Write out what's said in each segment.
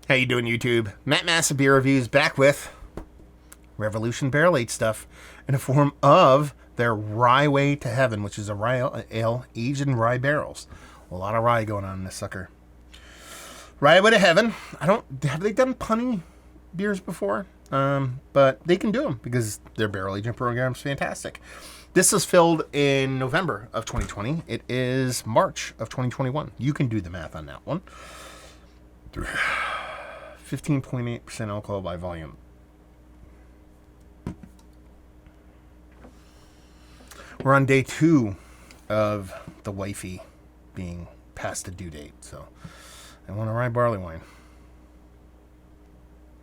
How you doing, YouTube? Matt Massa Beer Reviews back with Revolution Barrel Aged stuff in the form of their Ryeway to Heaven, which is a rye ale aged in rye barrels. A lot of rye going on in this sucker. Ryeway to Heaven. Have they done punny beers before? But they can do them because their barrel aging program is fantastic. This was filled in November of 2020. It is March of 2021. You can do the math on that one. 15.8% alcohol by volume. We're on day 2 of the wifey being past the due date. So I want a rye barley wine.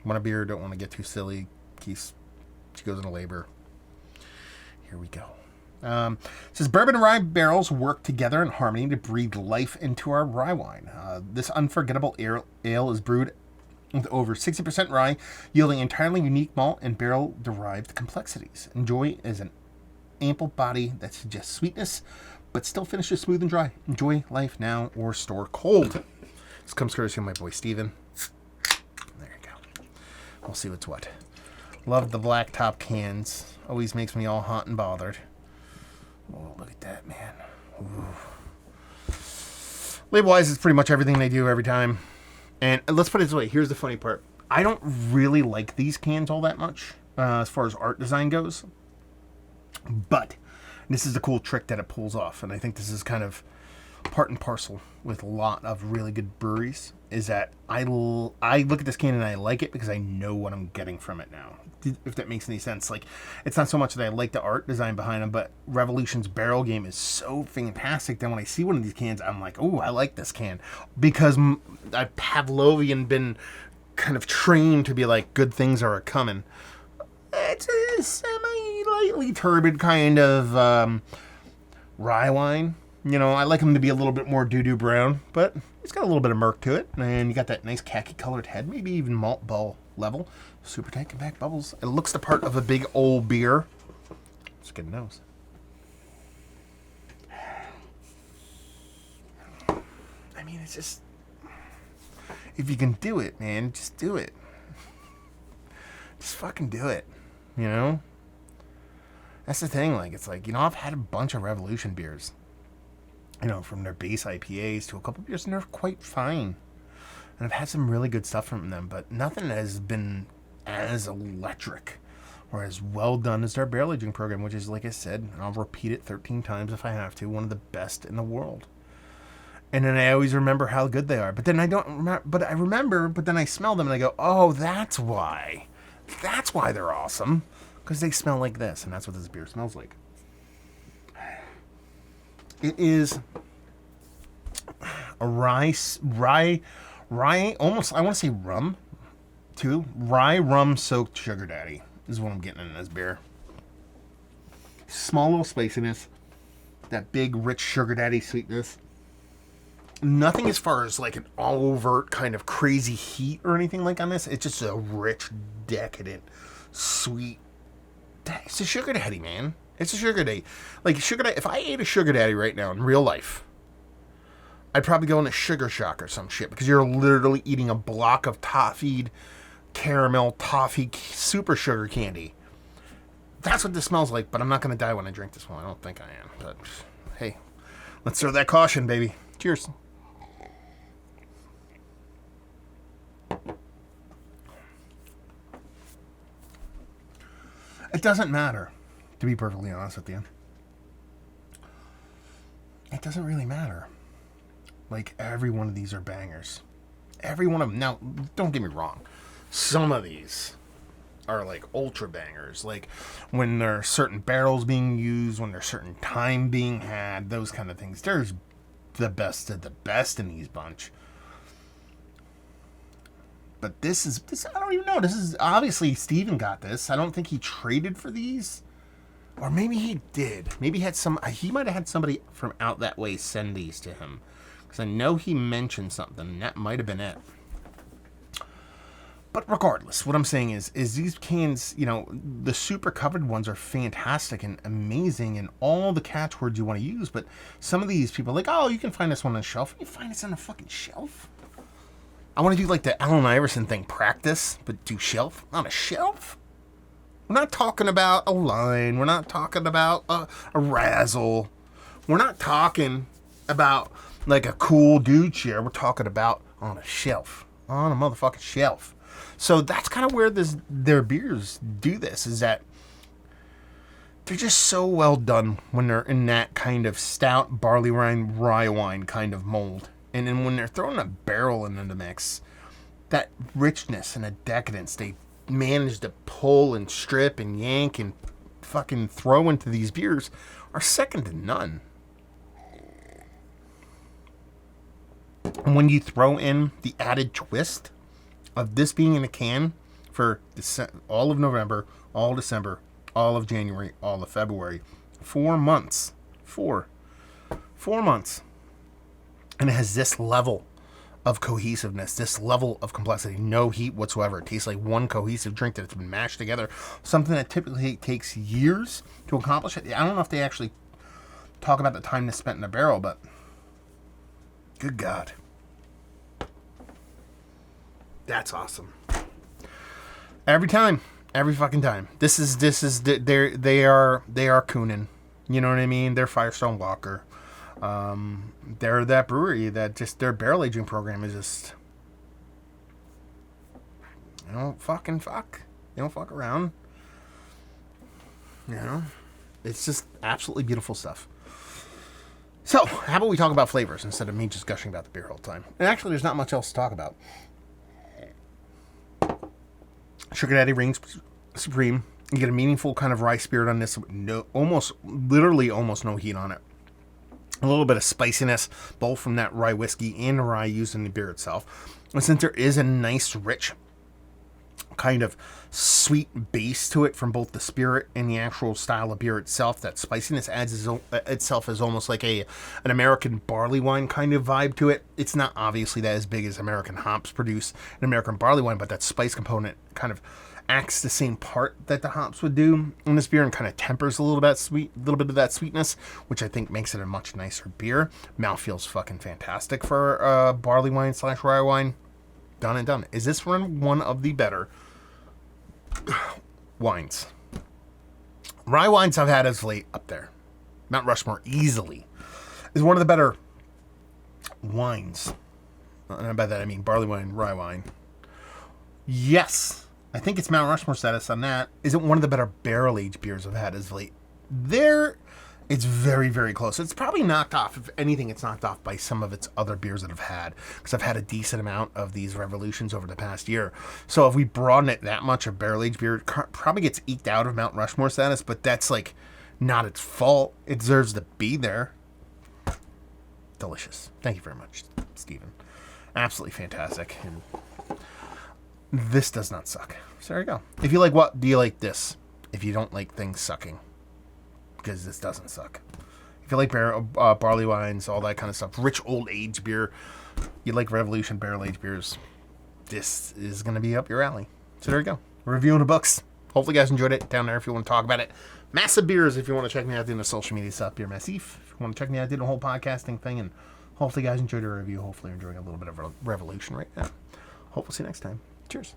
Want a beer, don't want to get too silly in case she goes into labor. Here we go. It says bourbon and rye barrels work together in harmony to breathe life into our rye wine. This unforgettable ale is brewed with over 60% rye, yielding entirely unique malt and barrel-derived complexities. Enjoy as an ample body that suggests sweetness, but still finishes smooth and dry. Enjoy life now or store cold. This comes courtesy of my boy Steven. There you go. We'll see what's what. Love the black top cans. Always makes me all hot and bothered. Oh, look at that, man. Ooh. Label-wise, it's pretty much everything they do every time. And let's put it this way. Here's the funny part. I don't really like these cans all that much as far as art design goes. But this is the cool trick that it pulls off. And I think this is kind of part and parcel with a lot of really good breweries. Is that I look at this can and I like it because I know what I'm getting from it now. If that makes any sense. Like, it's not so much that I like the art design behind them, but Revolution's barrel game is so fantastic that when I see one of these cans, I'm like, oh, I like this can. Because I've Pavlovian been kind of trained to be like, good things are coming. It's a semi-lightly turbid kind of rye wine. You know, I like them to be a little bit more doo-doo brown, but it's got a little bit of murk to it. And you got that nice khaki-colored head, maybe even malt ball level. Super tight compact bubbles. It looks the part of a big old beer. Let's get a nose. I mean, it's just... if you can do it, man, just do it. Just fucking do it. You know? That's the thing. Like, it's like, you know, I've had a bunch of Revolution beers. You know, from their base IPAs to a couple beers, and they're quite fine. And I've had some really good stuff from them, but nothing has been as electric or as well done as their barrel aging program, which is, like I said, and I'll repeat it 13 times if I have to, one of the best in the world. And then I always remember how good they are. But then I don't remember, but then I smell them and I go, oh, that's why. That's why they're awesome. Because they smell like this, and that's what this beer smells like. It is a rye, almost, I want to say rum, too. Rye rum-soaked sugar daddy is what I'm getting in this beer. Small little spiciness. That big, rich sugar daddy sweetness. Nothing as far as like an all-overt kind of crazy heat or anything like on this. It's just a rich, decadent, sweet. It's a sugar daddy, man. It's a sugar daddy. Like, sugar daddy. If I ate a sugar daddy right now in real life, I'd probably go into sugar shock or some shit because you're literally eating a block of toffee, caramel, toffee, super sugar candy. That's what this smells like, but I'm not going to die when I drink this one. I don't think I am. But, hey, let's throw that caution, baby. Cheers. It doesn't matter. To be perfectly honest with you, it doesn't really matter. Like, every one of these are bangers. Every one of them. Now, don't get me wrong. Some of these are like ultra bangers. Like when there are certain barrels being used, when there's certain time being had, those kind of things. There's the best of the best in these bunch. But this, I don't even know. This is, obviously, Steven got this. I don't think he traded for these. Or maybe he did. Maybe he might have had somebody from out that way send these to him. Because I know he mentioned something. That might have been it. But regardless, what I'm saying is these cans, you know, the super covered ones are fantastic and amazing and all the catchwords you want to use. But some of these people are like, oh, you can find this one on the shelf. You find this on the fucking shelf? I want to do like the Allen Iverson thing, practice, but do shelf on a shelf. We're not talking about a line. We're not talking about a razzle. We're not talking about like a cool dude chair. We're talking about on a shelf, on a motherfucking shelf. So that's kind of where their beers do this, is that they're just so well done when they're in that kind of stout barley wine, rye wine kind of mold. And then when they're throwing a barrel into the mix, that richness and a decadence they manage to pull and strip and yank and fucking throw into these beers are second to none. And when you throw in the added twist of this being in a can for all of November, all of December, all of January, all of February, 4 months. 4 months. And it has this level of cohesiveness, this level of complexity, no heat whatsoever. It tastes like one cohesive drink that's been mashed together. Something that typically takes years to accomplish it. I don't know if they actually talk about the time that's spent in a barrel, but good God. That's awesome. Every time. Every fucking time. They are Coonan. You know what I mean? They're Firestone Walker. They're that brewery that just their barrel aging program is just, they don't fucking fuck. They don't fuck around. You know, it's just absolutely beautiful stuff. So, how about we talk about flavors instead of me just gushing about the beer all the time? And actually, there's not much else to talk about. Sugar Daddy reigns supreme. You get a meaningful kind of rye spirit on this. Almost no heat on it. A little bit of spiciness, both from that rye whiskey and rye used in the beer itself. And since there is a nice, rich, kind of sweet base to it from both the spirit and the actual style of beer itself, that spiciness adds itself as almost like an American barley wine kind of vibe to it. It's not obviously that as big as American hops produce an American barley wine, but that spice component kind of acts the same part that the hops would do in this beer and kind of tempers a little bit of that sweetness, which I think makes it a much nicer beer. Mouthfeel's fucking fantastic for barley wine / rye wine. Done and done. Is this one of the better wines? Rye wines I've had as late up there. Mount Rushmore easily is one of the better wines. And by that I mean barley wine, rye wine. Yes. I think it's Mount Rushmore status on that. Is it one of the better barrel-aged beers I've had as of late? It's very, very close. It's probably knocked off. If anything, it's knocked off by some of its other beers that I've had. Because I've had a decent amount of these Revolutions over the past year. So if we broaden it that much, a barrel-aged beer probably gets eked out of Mount Rushmore status. But that's like not its fault. It deserves to be there. Delicious. Thank you very much, Stephen. Absolutely fantastic. And this does not suck. So there you go. If you like what, do you like this? If you don't like things sucking, because this doesn't suck. If you like barley wines, all that kind of stuff, rich old age beer, you like Revolution barrel aged beers, this is going to be up your alley. So there you go. Reviewing the books. Hopefully you guys enjoyed it. Down there if you want to talk about it. Massive Beers if you want to check me out doing the social media stuff. Beer Massif. If you want to check me out doing the whole podcasting thing. And hopefully you guys enjoyed the review. Hopefully you're enjoying a little bit of Revolution right now. Hope we'll see you next time. Cheers.